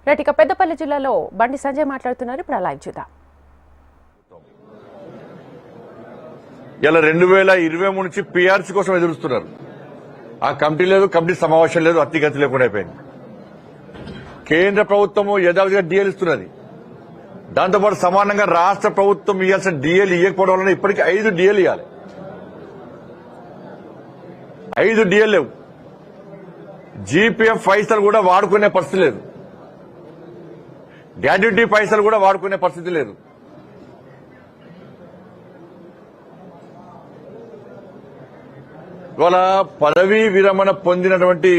Right, ఇక పెద్దపల్లి జిల్లాలో బండి సంజయ్ మాట్లాడుతున్నారు. ఇప్పుడు లైవ్ చూద్దాం. ఇలా 2023 నుంచి పీఆర్సీ కోసం ఎదురుస్తున్నారు. ఆ కమిటీ లేదు, కమిటీ సమావేశం లేదు, అత్తిగతి లేకుండా అయిపోయింది. కేంద్ర ప్రభుత్వము యథావిధిగా డిఎల్ ఇస్తున్నది. దాంతోపాటు సమానంగా రాష్ట్ర ప్రభుత్వం ఇవ్వాల్సిన డిఎల్ ఇవ్వకపోవడం వల్ల ఇప్పటికీ 5 డిఎల్ ఇవ్వాలి. 5 డిఎల్ లేవు. జీపీఎఫ్ పైసలు కూడా వాడుకునే పరిస్థితి లేదు. గ్రాడ్యుటీ పైసలు కూడా వాడుకునే పరిస్థితి లేదు. ఇవాళ పదవీ విరమణ పొందినటువంటి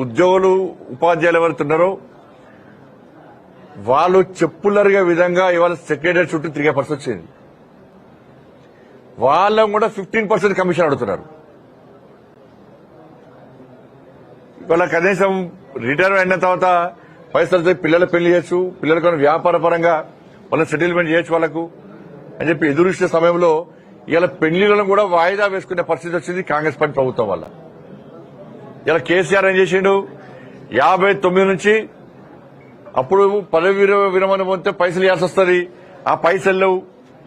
ఉద్యోగులు, ఉపాధ్యాయులు ఎవరుతున్నారో వాళ్ళు చెప్పులరిగే విధంగా ఇవాళ సెక్రటరీ చుట్టూ తిరిగే పరిస్థితి వచ్చింది. వాళ్ళం కూడా 15% కమిషన్ అడుగుతున్నారు. ఇవాళ కనీసం రిటైర్ అయిన తర్వాత పైసలతో పిల్లల పెళ్లి చేయొచ్చు, పిల్లలకు వ్యాపార పరంగా వాళ్ళని సెటిల్మెంట్ చేయొచ్చు వాళ్ళకు అని చెప్పి ఎదురు ఇచ్చే సమయంలో ఇలా పెళ్లిలను కూడా వాయిదా వేసుకునే పరిస్థితి వచ్చింది కాంగ్రెస్ పార్టీ ప్రభుత్వం వల్ల. ఇలా కేసీఆర్ ఏం చేసిండు, 59 నుంచి అప్పుడు పదవి విరమణ పొందితే పైసలు ఇవ్వాల్సి వస్తుంది, ఆ పైసలు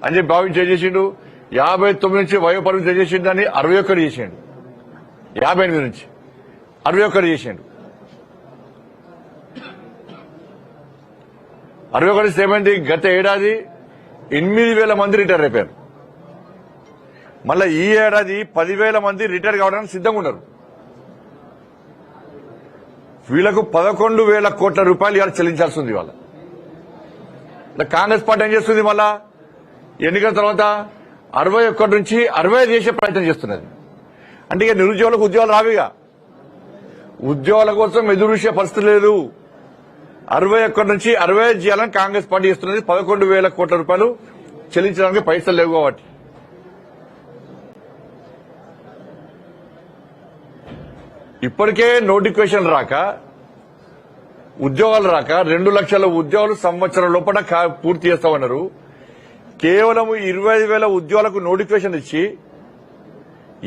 అని చెప్పి భావించి ఏం చేసిండు, 59 నుంచి వయో పరిమితి ఏం చేసిండు, దాన్ని 61 చేసిండు. 58 నుంచి 61 చేసిండు. 61 ఏమైంది, గత ఏడాది 8,000 మంది రిటైర్ అయిపోయారు. మళ్ళా ఈ ఏడాది 10,000 మంది రిటైర్ కావడానికి సిద్ధంగా ఉన్నారు. వీళ్లకు 11,000 కోట్ల రూపాయలు ఇవాళ చెల్లించాల్సి ఉంది. వాళ్ళ కాంగ్రెస్ పార్టీ ఏం చేస్తుంది, మళ్ళా ఎన్నికల తర్వాత 61 నుంచి 65 చేసే ప్రయత్నం చేస్తున్నది. అంటే ఇక నిరుద్యోగులకు ఉద్యోగాలు రావిగా, ఉద్యోగాల కోసం ఎదురు చూసే పరిస్థితి లేదు. 61 నుంచి 65 చేయాలని కాంగ్రెస్ పార్టీ చేస్తున్నది. 11,000 కోట్ల రూపాయలు చెల్లించడానికి పైసలు లేవు కాబట్టి. ఇప్పటికే నోటిఫికేషన్ రాక, ఉద్యోగాలు రాక 2 లక్షల ఉద్యోగాలు సంవత్సరం లోపల పూర్తి చేస్తామన్నారు. కేవలం 25,000 ఉద్యోగాలకు నోటిఫికేషన్ ఇచ్చి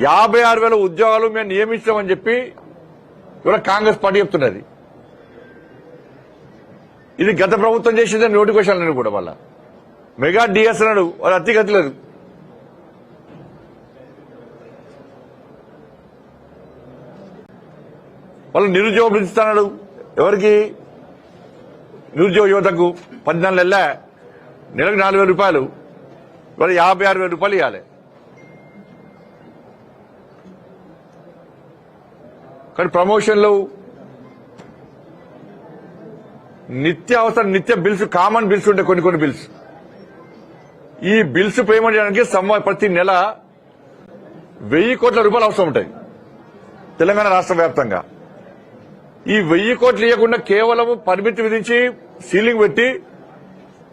56,000 ఉద్యోగాలు మేము నియమించామని చెప్పి ఇవాళ కాంగ్రెస్ పార్టీ చెప్తున్నది. ఇది గత ప్రభుత్వం చేసిందే నోటిఫికేషన్ కూడా. మళ్ళా మెగా డిఎస్ అన్నాడు, వాళ్ళు అత్తిగతి లేదు. వాళ్ళు నిరుద్యోగ పిలుస్తున్నాడు. ఎవరికి? నిరుద్యోగ యువతకు 14 నెలల నెలకు 4,000 రూపాయలు, వాళ్ళు 56,000 రూపాయలు ఇవ్వాలి. కానీ ప్రమోషన్లు, నిత్య అవసరం, నిత్య బిల్స్, కామన్ బిల్స్ ఉంటాయి కొన్ని బిల్స్. ఈ బిల్స్ పేమెంట్ చేయడానికి ప్రతి నెల 1,000 కోట్ల రూపాయలు అవసరం ఉంటాయి తెలంగాణ రాష్ట్ర వ్యాప్తంగా. ఈ 1,000 కోట్లు ఇవ్వకుండా కేవలం పరిమితి విధించి సీలింగ్ పెట్టి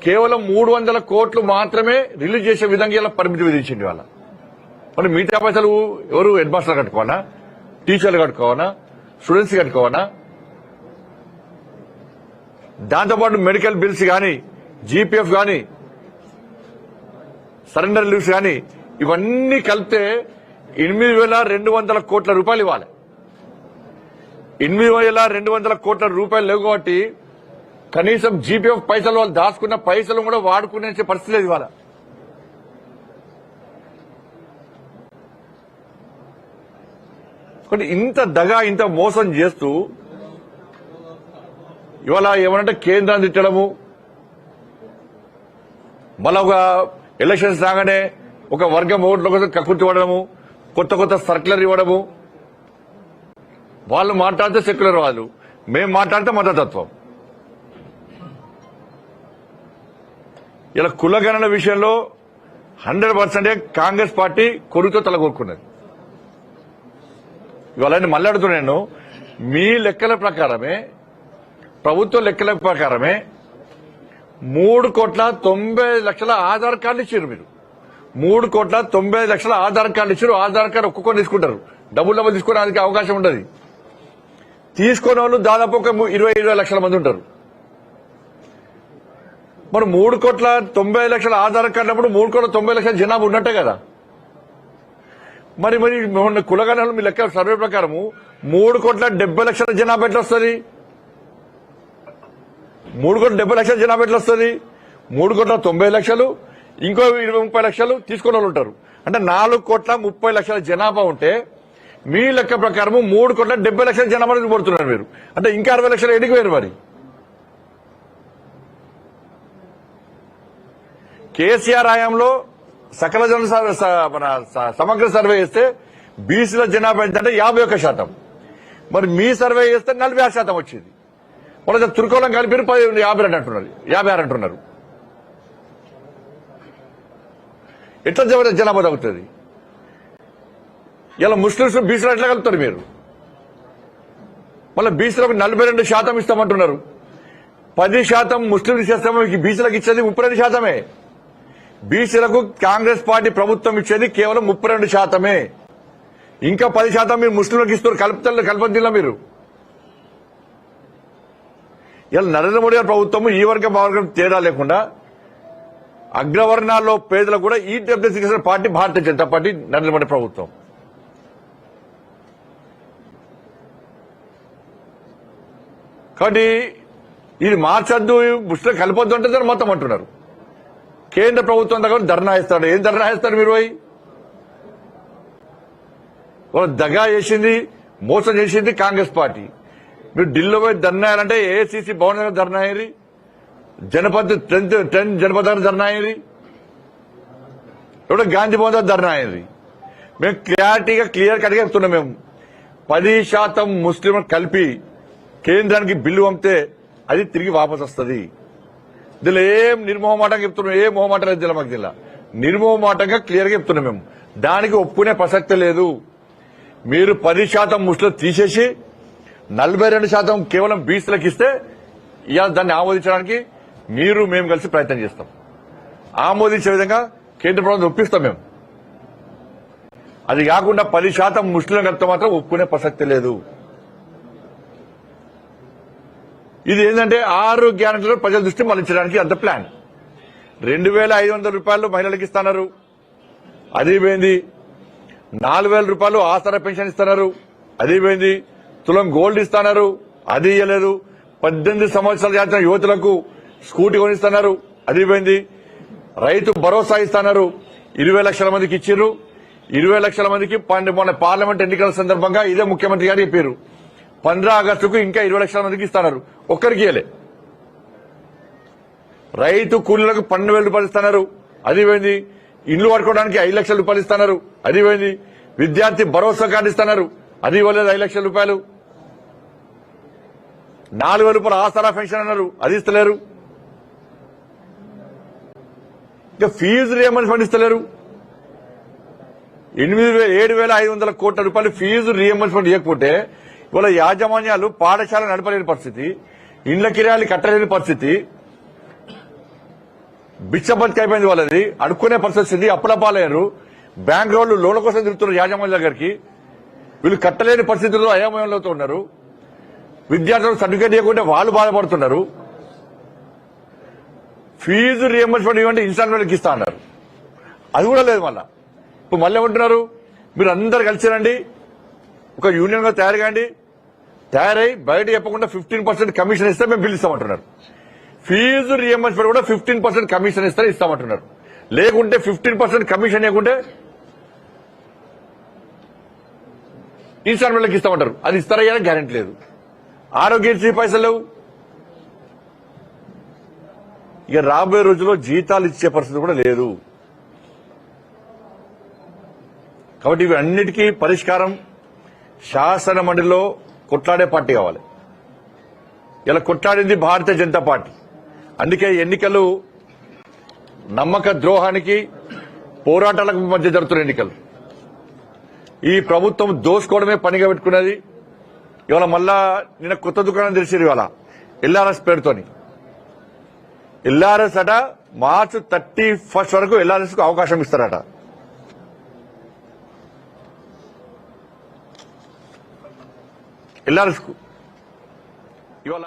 కేవలం 300 కోట్లు మాత్రమే రిలీజ్ చేసే విధంగా ఇలా పరిమితి విధించింది. వాళ్ళ మరి మిగతా పైసలు ఎవరు? హెడ్ మాస్టర్ కట్టుకోవాలా, టీచర్లు కట్టుకోవాలా, స్టూడెంట్స్ కట్టుకోవాలా? దాంతోపాటు మెడికల్ బిల్స్ కానీ, జీపీఎఫ్ కానీ, సరెండర్ లీవ్స్ కానీ ఇవన్నీ కలిపితే 8,200 కోట్ల రూపాయలు ఇవ్వాలి. 8,200 కోట్ల రూపాయలు లేవు కాబట్టి కనీసం జీపీఎఫ్ పైసలు, వాళ్ళు దాచుకున్న పైసలు కూడా వాడుకునే పరిస్థితి లేదు ఇవాళ. కానీ ఇంత దగా, ఇంత మోసం చేస్తూ ఇవాళ ఏమనంటే కేంద్రాన్ని తిట్టడము, మళ్ళా ఒక ఎలక్షన్స్ రాగానే ఒక వర్గం ఓట్ల కోసం కక్కుర్తి పడడము, కొత్త సర్క్యులర్ ఇవ్వడము. వాళ్ళు మాట్లాడితే సెక్యులర్ వాళ్ళు, మేము మాట్లాడితే మతతత్వం. ఇలా కులగణన విషయంలో 100% కాంగ్రెస్ పార్టీ కొడుకుతో తలగొరుకున్నది. ఇవాళ మళ్ళీ అడుగుతున్నాను, మీ లెక్కల ప్రకారమే, ప్రభుత్వ లెక్కల ప్రకారమే 3,90,00,000 ఆధార్ కార్డులు ఇచ్చారు. మీరు 3,90,00,000 ఆధార్ కార్డులు ఇచ్చారు. ఆధార్ కార్డు ఒక్కొక్కరు తీసుకుంటారు, డబ్బులు తీసుకోవడానికి అవకాశం ఉండదు. తీసుకునే వాళ్ళు దాదాపు ఒక 20 లక్షల మంది ఉంటారు. మరి 3,90,00,000 ఆధార్ కార్డు అప్పుడు 3,90,00,000 జనాభా ఉన్నట్టే కదా. మరి కులగణనలు మీ లెక్క సర్వే ప్రకారము 3,70,00,000 జనాభా ఎట్లా వస్తుంది? 3,70,00,000 జనాభా ఎట్లా వస్తుంది? 3,90,00,000 ఇంకో 20-30 లక్షలు తీసుకున్న వాళ్ళు ఉంటారు. అంటే 4,30,00,000 జనాభా ఉంటే మీ లెక్క ప్రకారం 3,70,00,000 జనాభా పడుతున్నారు మీరు. అంటే ఇంకా 60 లక్షలు ఎడికి వేరు. మరి కేసీఆర్ హయాంలో సకల జన సమగ్ర సర్వే చేస్తే బీసీల జనాభా ఏంటంటే 51%. మరి మీ సర్వే చేస్తే 46% వచ్చింది. వాళ్ళ తుర్కోలం కలిపి 52 అంటున్నారు, 56 అంటున్నారు. ఎట్లా జనాభా తగ్గుతుంది? ఇలా ముస్లింస్ బీసీలు ఎట్లా కలుపుతారు మీరు? మళ్ళీ బీసీలకు 42% ఇస్తామంటున్నారు. 10% ముస్లింలు ఇచ్చేస్తామో బీసీలకు ఇచ్చేది 32%. బీసీలకు కాంగ్రెస్ పార్టీ ప్రభుత్వం ఇచ్చేది కేవలం 32%. ఇంకా 10% మీరు ముస్లింలకు ఇస్తారు. కల్పదిల్లా మీరు. ఇలా నరేంద్ర మోడీ గారి ప్రభుత్వం ఈ వర్గం ఆ వర్గం తేడా లేకుండా అగ్రవర్ణాల్లో పేదలకు కూడా EWS party Bharatiya Janata party, Narendra Modi ప్రభుత్వం. కాబట్టి ఇది మార్చద్దు, ముస్లిం కలపొద్దు అంటే దాన్ని మొత్తం అంటున్నారు. కేంద్ర ప్రభుత్వం దగ్గర ధర్నా ఇస్తాడు. ఏం ధర్నా ఇస్తారు మీరు? పోయి దగా చేసింది, మోసం చేసింది కాంగ్రెస్ పార్టీ. మీరు ఢిల్లీలో పోయి ధర్నా అయ్యారంటే ఏఐసీసీ భవన్ దగ్గర ధర్నా అయ్యి, జనపద్ 10 జనపద దగ్గర ధర్నా అయ్యి, ఇప్పుడు గాంధీ భవన్ దగ్గర ధర్నా అయ్యింది. మేము క్లియర్ కట్గా చెప్తున్నాం. మేము 10% ముస్లింలు కలిపి కేంద్రానికి బిల్లు పంపితే అది తిరిగి వాపసు వస్తుంది. దీనిలో ఏం నిర్మోహమాటంగా చెప్తున్నాం. ఏ మొహమాటం లేదు మాకు. జిల్లా నిర్మోహమాటంగా క్లియర్ గా చెప్తున్నాం. మేము దానికి ఒప్పుకునే ప్రసక్తి లేదు. మీరు 10% ముస్లిం తీసేసి 42% కేవలం బీసీలకు ఇస్తే ఇవాళ దాన్ని ఆమోదించడానికి మేము కలిసి ప్రయత్నం చేస్తాం. ఆమోదించే విధంగా కేంద్ర ప్రభుత్వం ఒప్పిస్తాం. మేము అది కాకుండా 10% ముస్లింలు కలిపితే మాత్రం ఒప్పుకునే ప్రసక్తి లేదు. ఇది ఏంటంటే 6 గ్యారెంటీలో ప్రజల దృష్టి మళ్లించడానికి అంత ప్లాన్. 2,500 రూపాయలు మహిళలకు ఇస్తున్నారు, అది పోయింది. 4,000 రూపాయలు ఆసరా పెన్షన్ ఇస్తున్నారు, అది పోయింది. తులం గోల్డ్ ఇస్తున్నారు, అది ఇయ్యలేదు. 18 సంవత్సరాల జాతీయ యువతులకు స్కూటీ కొనిస్తున్నారు, అది పోయింది. రైతు భరోసా ఇస్తున్నారు, 20 లక్షల మందికి ఇచ్చిర్రు. 20 లక్షల మందికి మొన్న పార్లమెంట్ ఎన్నికల సందర్భంగా ఇదే ముఖ్యమంత్రి గారు చెప్పారు, 15 ఆగస్టుకు ఇంకా 20 లక్షల మందికి ఇస్తున్నారు. ఒక్కరికి ఇయ్యలే. రైతు కూలీలకు 12,000 రూపాయలు ఇస్తున్నారు, అది పోయింది. ఇల్లు కట్టుకోవడానికి 5 లక్షల రూపాయలు ఇస్తున్నారు, అది పోయింది. విద్యార్థి భరోసా కార్డు ఇస్తున్నారు, అది ఇవ్వలేదు 5 లక్షల రూపాయలు. 4,000 రూపాయలు ఆసరా పెన్షన్ అన్నారు, అది ఇస్తలేరు. ఇంకా ఫీజు రియంబర్స్మెంట్ ఇస్తలేరు. 7,500 కోట్ల రూపాయలు ఫీజు రియంబర్స్మెంట్ ఇవ్వకపోతే ఇవాళ యాజమాన్యాలు పాఠశాల నడపలేని పరిస్థితి, ఇండ్ల కిరాయిలు కట్టలేని పరిస్థితి, బిచ్చబతికి అయిపోయింది. వాళ్ళది అడుక్కునే పరిస్థితి వచ్చింది. అప్పులపాలయ్యారు. బ్యాంక్ వాళ్ళు లోన్ల కోసం తిరుగుతున్నారు యాజమాన్యాల దగ్గరికి. వీళ్ళు కట్టలేని పరిస్థితుల్లో అయోమయంలో ఉన్నారు. విద్యార్థులు సర్టిఫికేట్ ఇవ్వకుంటే వాళ్ళు బాధపడుతున్నారు. ఫీజు రియంబర్స్మెంట్ ఇవ్వండి ఇన్స్టాల్మెంట్కి ఇస్తా అన్నారు, అది కూడా లేదు. ఇప్పుడు మళ్ళీ ఏమంటున్నారు, మీరు అందరు కలిసి రండి, ఒక యూనియన్ గా తయారై బయట చెప్పకుండా 15% కమిషన్ ఇస్తే మేము బిల్ ఇస్తామంటున్నారు. ఫీజు రియంబర్స్మెంట్ కూడా 15% కమిషన్ ఇస్తే ఇస్తామంటున్నారు. లేకుంటే 15% కమిషన్ ఇవ్వకుంటే ఇన్స్టాల్మెంట్లకు ఇస్తామంటారు. అది ఇస్తారా గ్యారెంటీ లేదు. ఆరోగ్యశ్రీ పైసలు లేవు. ఇక రాబోయే రోజుల్లో జీతాలు ఇచ్చే పరిస్థితి కూడా లేదు. కాబట్టి ఇవి అన్నిటికీ పరిష్కారం శాసన మండలిలో కొట్లాడే పార్టీ కావాలి. ఇలా కొట్లాడింది భారతీయ జనతా పార్టీ. అందుకే ఎన్నికలు నమ్మక ద్రోహానికి పోరాటాలకు మధ్య జరుగుతున్న ఎన్నికలు. ఈ ప్రభుత్వం దోసుకోవడమే పనిగా పెట్టుకున్నది. ఇవాళ మళ్ళా నిన్న కొత్త దుకాణం తెలిసింది. ఇవాళ ఎల్ఆర్ఎస్ పేరుతోని. ఎల్ఆర్ఎస్ అట మార్చి 31 వరకు ఎల్ఆర్ఎస్ కు అవకాశం ఇస్తారట. ఎల్ఆర్ఎస్ కు ఇవాళ